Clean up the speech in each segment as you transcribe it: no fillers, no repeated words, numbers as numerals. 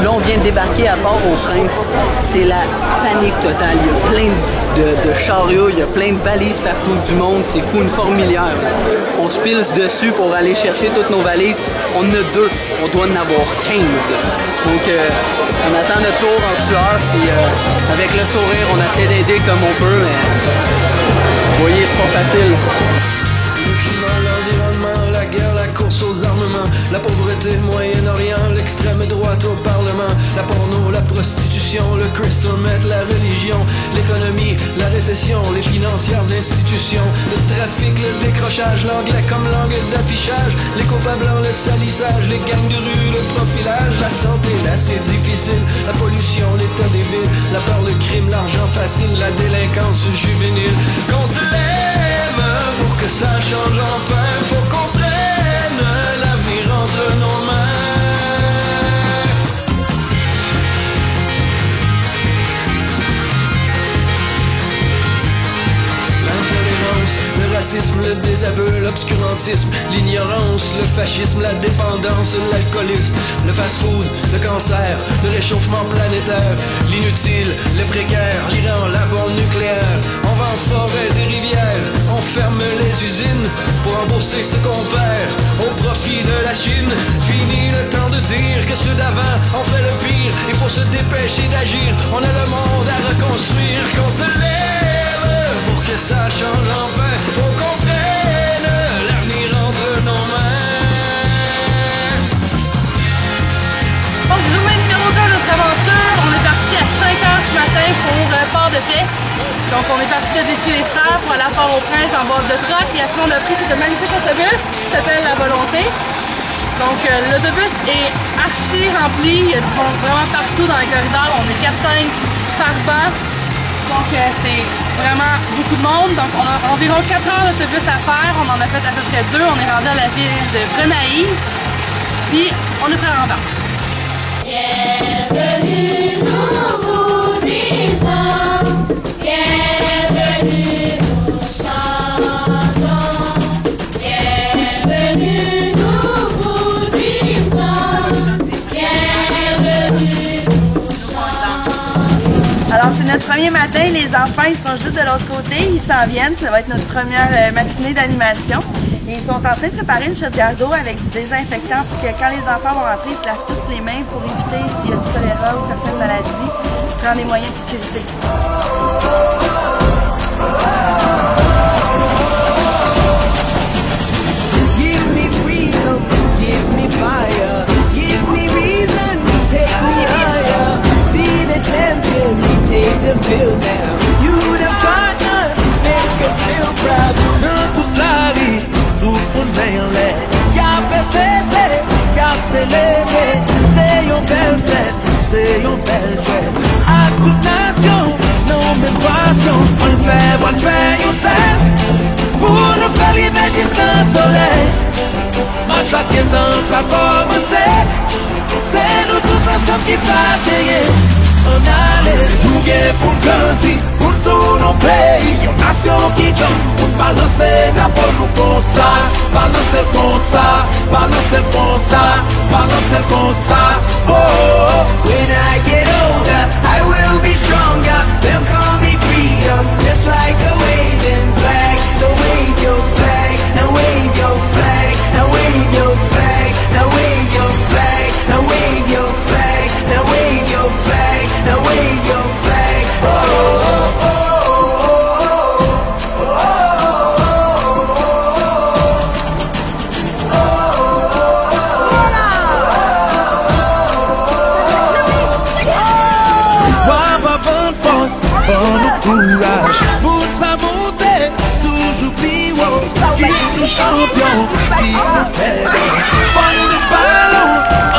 Là, on vient de débarquer à Port-au-Prince. C'est la panique totale. Il y a plein de chariots, il y a plein de valises partout du monde. C'est fou, une fourmilière. On se pile dessus pour aller chercher toutes nos valises. On en a 2. On doit en avoir 15. Donc, on attend notre tour en sueur. Puis, avec le sourire, on essaie d'aider comme on peut. Mais vous voyez, c'est pas facile. La guerre, la course aux armements, la pauvreté, le Moyen-Orient, l'extrême droite au Parlement, la porno, la prostitution, le crystal meth, la religion, l'économie, la récession, les financières institutions, le trafic, le décrochage, l'anglais comme langue d'affichage, les copains blancs, le salissage, les gangs de rue, le profilage, la santé, là c'est difficile, la pollution, l'état des villes, la peur, le crime, l'argent facile, la délinquance juvénile, qu'on se lève pour que ça change enfin, faut qu'on prenne l'avenir entre nos mains. L'intolérance, le racisme, le désaveu, l'obscurantisme, l'ignorance, le fascisme, la dépendance, l'alcoolisme, le fast-food, le cancer, le réchauffement planétaire, l'inutile, le précaire, l'Iran, la bombe nucléaire. On vend forêts et rivières, on ferme les usines pour rembourser ce qu'on perd au profit de la Chine. Fini le temps de dire que ceux d'avant ont fait le pire. Il faut se dépêcher d'agir, on a le monde à reconstruire. Qu'on se lève pour que ça change enfin. Faut qu'on prenne l'avenir entre nos mains. Donc, journée numéro 2 de notre aventure. On est parti à 5h ce matin pour Port-de-Paix. Donc, on est parti de chez les frères pour aller à Port-au-Prince en bord de troc. Et après, on a pris ce magnifique autobus qui s'appelle La Volonté. Donc, l'autobus est archi rempli. Il y a du monde vraiment partout dans les corridors. On est 4-5 par banc. Donc, c'est vraiment beaucoup de monde. Donc, on a environ 4 heures d'autobus à faire. On en a fait à peu près 2. On est rendu à la ville de Gonaïves. Puis, on est prêt à embarquer. Bienvenue, nous vous disons. Bienvenue, nous chantons. Bienvenue, nous vous disons. Bienvenue, nous chantons. Alors, c'est notre premier matin. Les enfants, ils sont juste de l'autre côté. Ils s'en viennent. Ça va être notre première matinée d'animation. Et ils sont en train de préparer une chaudière d'eau avec du désinfectant pour que quand les enfants vont rentrer, ils se lavent tous les mains pour éviter s'il y a du choléra ou certaines maladies, prendre des moyens de sécurité. Give me freedom, give me fire, give me reason, take me higher. See the champion, take the field now. You define us, make us feel proud. Dans toute la vie, tout le monde vient en l'air. Cap est pété, cap c'est levé. C'est une belle fête, c'est une belle fête. À toute nation, non mais passion. On le fait, on sait. Pour nous faire livrer jusqu'à soleil. Ma chaque temps va commencer. C'est nous tous ensemble qui bataillons. On allait nous guer pour grandir, pour tout nos pays. Une nation qui chante, pour balancer n'importe où comme ça. Balancer comme ça, balancer comme ça, balancer comme ça. Oh, oh. When I get older, I will be stronger. They'll call me freedom, just like a waving flag. So wave your flag, now wave your flag, now wave your flag, now wave your flag, now wave your flag, now wave your flag, now wave your flag. Oh, oh, oh. bon nous courage. Pour sa montée, toujours plus haut. Keep nous champions, keep nous pedal. Find the ballon,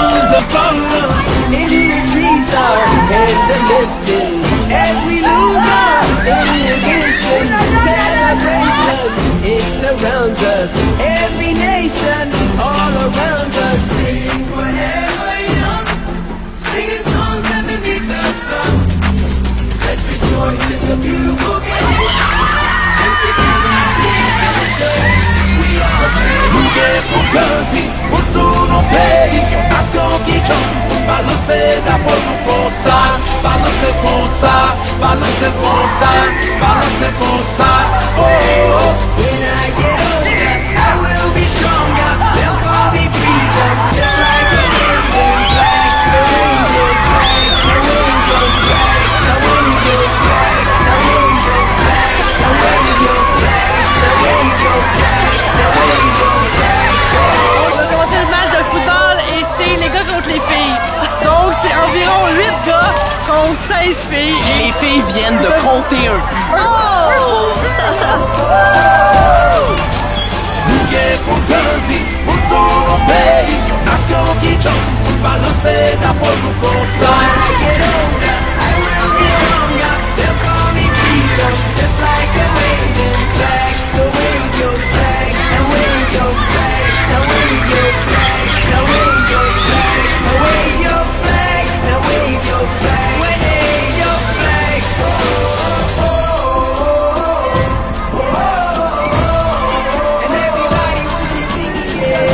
on the ballon. In the streets our heads are lifting. Every loser, inhibition, celebration. It surrounds us, every nation, all around us. Sing forever young, singing songs underneath the sun. Let's rejoice in the beautiful game. And together at the end of the day, we all sing. Bouquet pour lundi, pour tout nos pays. Nation qui chante, balancer d'abord pour ça. Balancer pour ça, balancer pour ça, balancer pour ça. Oh, oh, oh. When I get older, I will be stronger. They'll call me freedom, just like an Indian flag. So wave your flag, now wave your flag, now wave your flag, now wave your flag, now wave your flag, now wave your flag, now wave your flag. On va commenter le match de football et c'est les gars contre les filles. Donc c'est environ 8 gars contre 16 filles. Et les filles viennent de compter un but. Bouquet pour lundi, pour tout nos pays. Nation qui chante, balancer d'abord pour ça. When I get older, I will be stronger. They'll call me freedom, just like a waving flag. So wave your flag, now wave your flag, now wave your flag, now wave your flag, now wave your flag, now wave your flag, wave your flag. Oh, oh, oh, oh, oh. And everybody will be singing, yeah.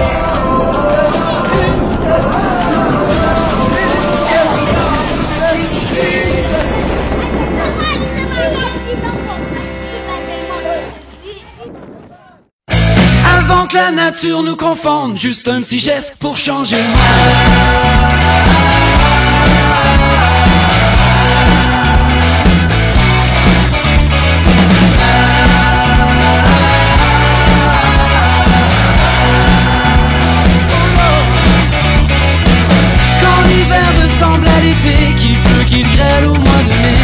Avant que la nature nous confonde, juste un petit geste pour changer le monde. Quand l'hiver ressemble à l'été, qu'il pleut, qu'il grêle au mois de mai,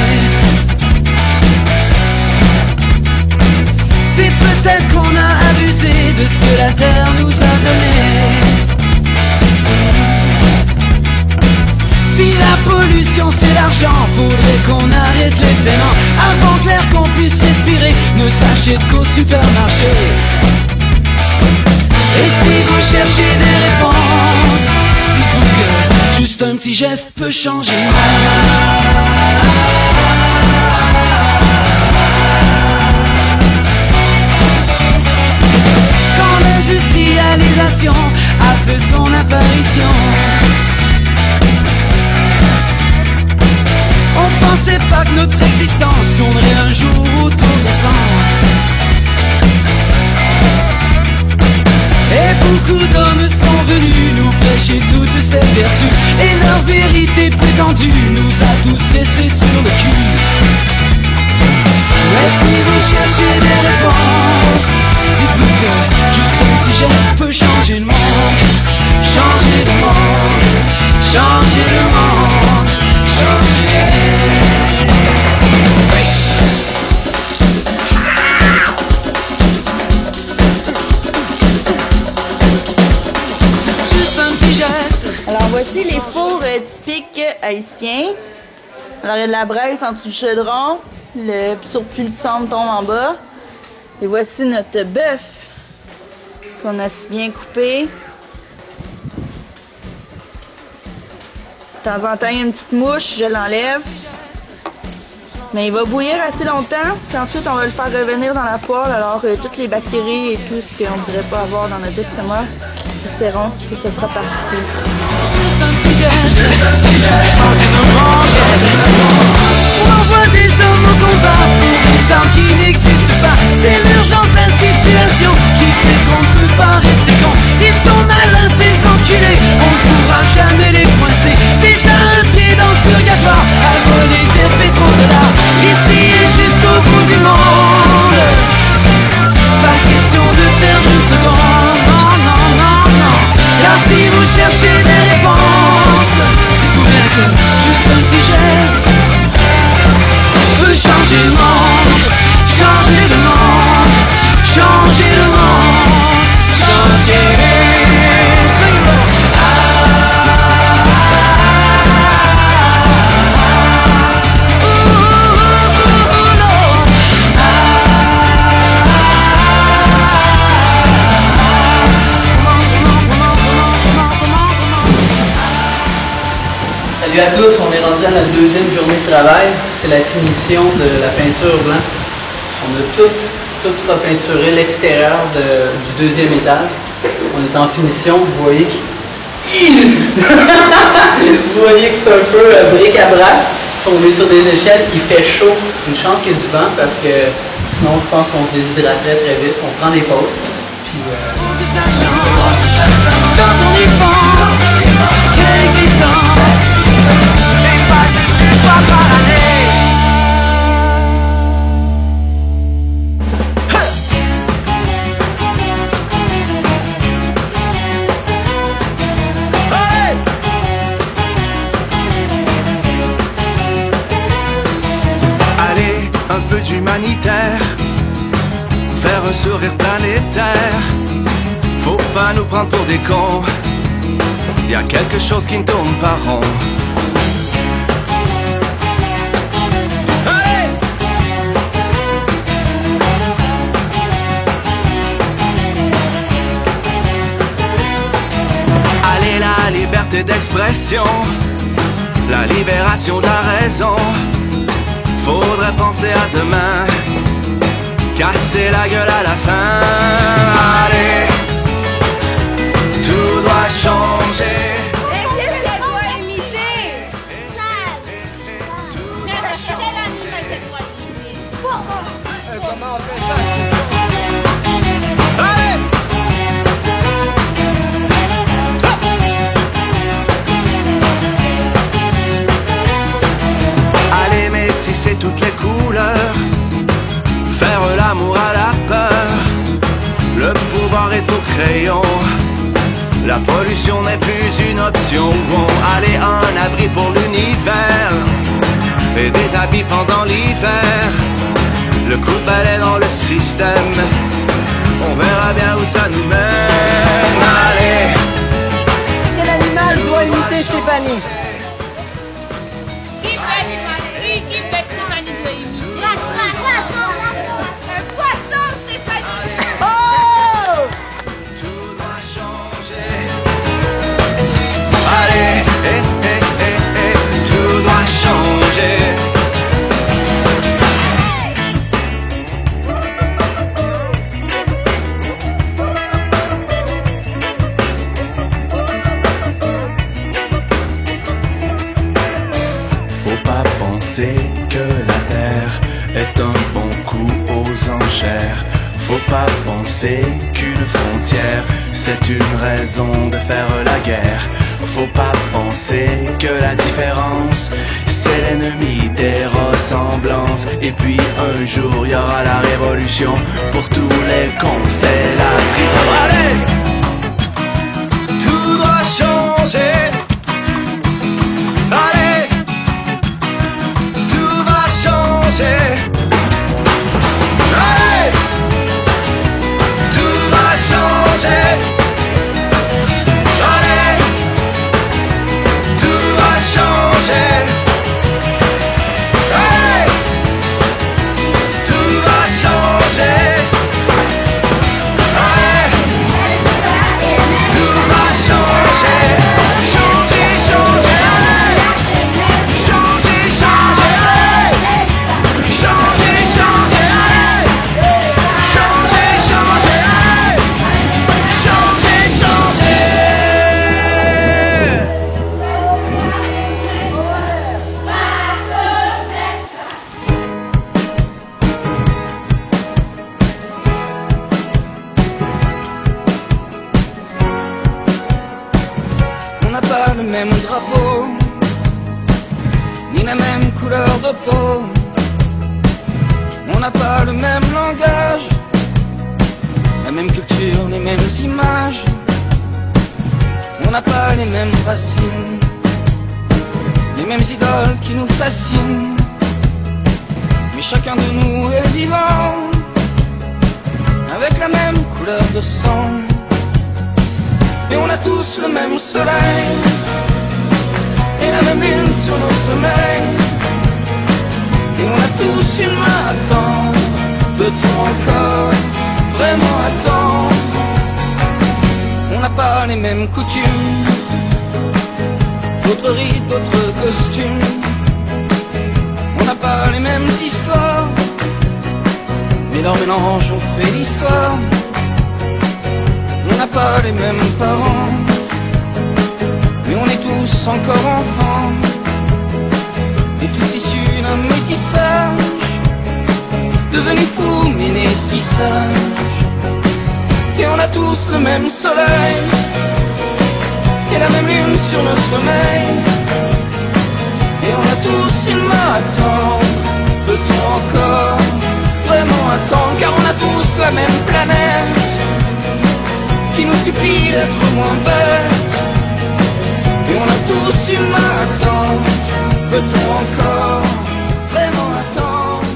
c'est peut-être qu'on a abusé de ce que la terre nous a donné. Si la pollution c'est l'argent, faudrait qu'on arrête les paiements avant que l'air qu'on puisse respirer ne s'achète qu'au supermarché. Et si vous cherchez des réponses, dites-vous que juste un petit geste peut changer le monde. L'industrialisation a fait son apparition. On pensait pas que notre existence tournerait un jour autour de l'essence. Et beaucoup d'hommes sont venus nous prêcher toutes ces vertus, et leur vérité prétendue nous a tous laissés sur le cul. Mais si vous cherchez des réponses, dites-vous que juste un petit geste peut changer le monde. Changer le monde, changer le monde, changer. Juste un petit geste. Alors voici les fours typiques haïtiens. Alors il y a de la braise en dessous du chaudron, le surplus de cendre tombe en bas. Et voici notre bœuf qu'on a si bien coupé. De temps en temps, il y a une petite mouche, je l'enlève. Mais il va bouillir assez longtemps, puis ensuite on va le faire revenir dans la poêle. Alors toutes les bactéries et tout ce qu'on ne voudrait pas avoir dans notre estomac, espérons que ce sera parti. Juste un petit geste, changer nos mondes. On envoie des hommes au combat pour des armes qui n'existent pas. C'est l'urgence de la situation qui fait qu'on ne peut pas rester con. Ils sont malins ces enculés, on ne pourra jamais les coincer. Déjà un pied dans le purgatoire, à voler des pétrodollars. Ici et jusqu'au bout du monde, pas question de perdre une seconde. Non, non, non, non. Car si vous cherchez des réponses, dites-vous Salut à tous, on est rendu à notre deuxième journée de travail. C'est la finition de la peinture blanc. On a tout repeinturé l'extérieur du deuxième étage. On est en finition, vous voyez que vous voyez que c'est un peu bric-à-brac. On est sur des échelles, il fait chaud. Une chance qu'il y ait du vent parce que sinon je pense qu'on se déshydraterait très vite. On prend des pauses. Puis, Quand on y pense que l'existence n'est pas une fois par année. Allez, un peu d'humanitaire, faire un sourire planétaire. Faut pas nous prendre pour des cons. Y a quelque chose qui ne tourne pas rond. Allez! Allez, la liberté d'expression, la libération de la raison. Faudrait penser à demain, casser la gueule à la fin. Allez! Tout doit changer. Qu'est-ce qu'elle doit imiter? Comment on fait ça? Allez! Allez, métisser toutes les couleurs, faire l'amour à la peur. Le pouvoir est au crayon. La pollution n'est plus une option. Allez, un abri pour l'univers et des habits pendant l'hiver. Le coup de balai dans le système, on verra bien où ça nous mène. Allez! Quel animal doit imiter Stéphanie? Qui fait Stéphanie doit imiter? Un poisson, Stéphanie! Oh! Tout doit changer. Allez, tout doit changer. Faut pas penser que la terre est un bon coup aux enchères. Faut pas penser qu'une frontière c'est une raison de faire la guerre. Faut pas penser que la différence c'est l'ennemi des ressemblances. Et puis un jour y aura la révolution. Pour tous les cons c'est la prison. Allez! Tout doit changer. Allez! Tout va changer. Allez! Tout va changer. Allez! Tout va changer. Allez! Tout va changer. Allez! Tout va changer. Changer, changer. Allez! Changer, changer. Allez! Changer, changer. Allez! Changer, changer. Allez! Changer, changer. On n'a pas le même drapeau, ni la même couleur de peau. On n'a pas le même langage, la même culture, les mêmes images. On n'a pas les mêmes racines, les mêmes idoles qui nous fascinent. Mais chacun de nous est vivant, avec la même couleur de sang. Et on a tous le même soleil et la même lune sur nos sommeils. Et on a tous une main à tendre. Peut-on encore vraiment attendre? On n'a pas les mêmes coutumes, d'autres rites, d'autres mélange, on fait l'histoire. On n'a pas les mêmes parents, mais on est tous encore enfants, et tous issus d'un métissage, devenus fous mais nés si sages. Et on a tous le même soleil, et la même lune sur nos sommeils. Et on a tous une main à tendre. Peut-on encore vraiment attendre? Car on a tous la même planète qui nous supplie d'être moins bêtes. Et on a tous une main à tendre. Peut-on encore vraiment attendre?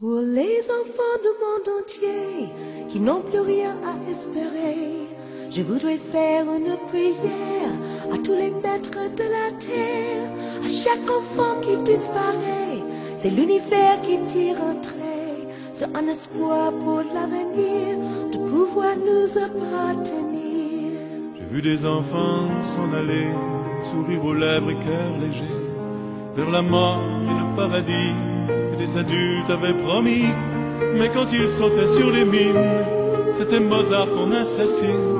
Pour les enfants du monde entier qui n'ont plus rien à espérer, je voudrais faire une prière à tous les maîtres de la terre, à chaque enfant qui disparaît. C'est l'univers qui tire un trait, c'est un espoir pour l'avenir de pouvoir nous appartenir. J'ai vu des enfants s'en aller, sourire aux lèvres et cœur léger, vers la mort et le paradis que les adultes avaient promis. Mais quand ils sautaient sur les mines, c'était Mozart qu'on assassine.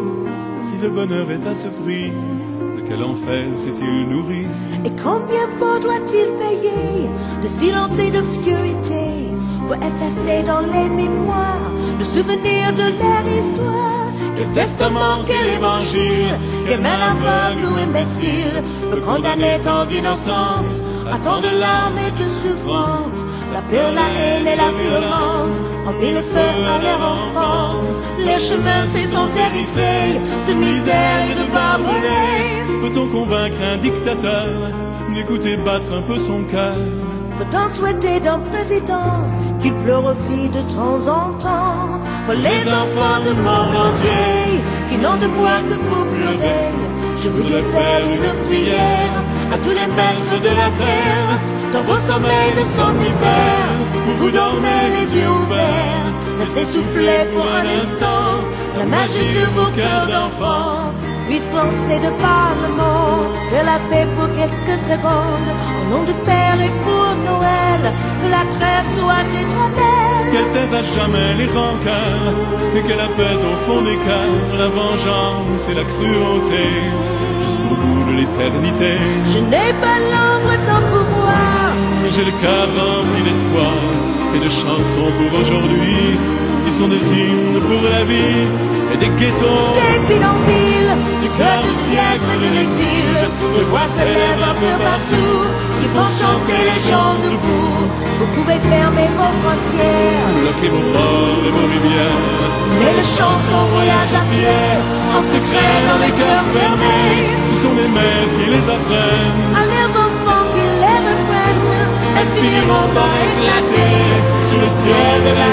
Si le bonheur est à ce prix, de quel enfer s'est-il nourri? Et combien faudra-t-il payer de silence et d'obscurité pour effacer dans les mémoires le souvenir de leur histoire? Quel testament, quel évangile, quelle main aveugle ou imbécile peut condamner tant d'innocence à tant de larmes et de souffrance? La peur, la haine et la violence ont mis le feu à leur enfance. Les chemins se sont hérissés de misère et de barbarie. Peut-on convaincre un dictateur d'écouter battre un peu son cœur? Peut-on souhaiter d'un président qu'il pleure aussi de temps en temps pour les enfants du monde entier qui n'ont de voix que pour pleurer? Je voudrais faire une prière à tous les maîtres de la terre. Dans vos sommeils de somnifères, où vous dormez les yeux ouverts, laissez souffler pour un instant la magie de vos cœurs d'enfants. Puisse lancer de par le monde, faire la paix pour quelques secondes. Au nom du Père et pour Noël, que la trêve soit éternelle. Qu'elle taise à jamais les rancœurs et qu'elle apaise au fond des cœurs la vengeance et la cruauté jusqu'au bout de l'éternité. Je n'ai pas l'ombre d'un pouvoir, mais j'ai le cœur rempli d'espoir et de chansons pour aujourd'hui, qui sont des hymnes pour la vie et des ghettos, des bidonvilles, du cœur du siècle et de l'exil. Les voix s'élèvent un peu partout, qui font chanter les gens debout. Vous pouvez fermer vos frontières, bloquer vos ports et vos rivières, mais les chansons voyagent à pied, en secret dans les cœurs fermés. Ce sont les mères qui les apprennent à leurs enfants qui les reprennent, et finiront par éclater sous le ciel de la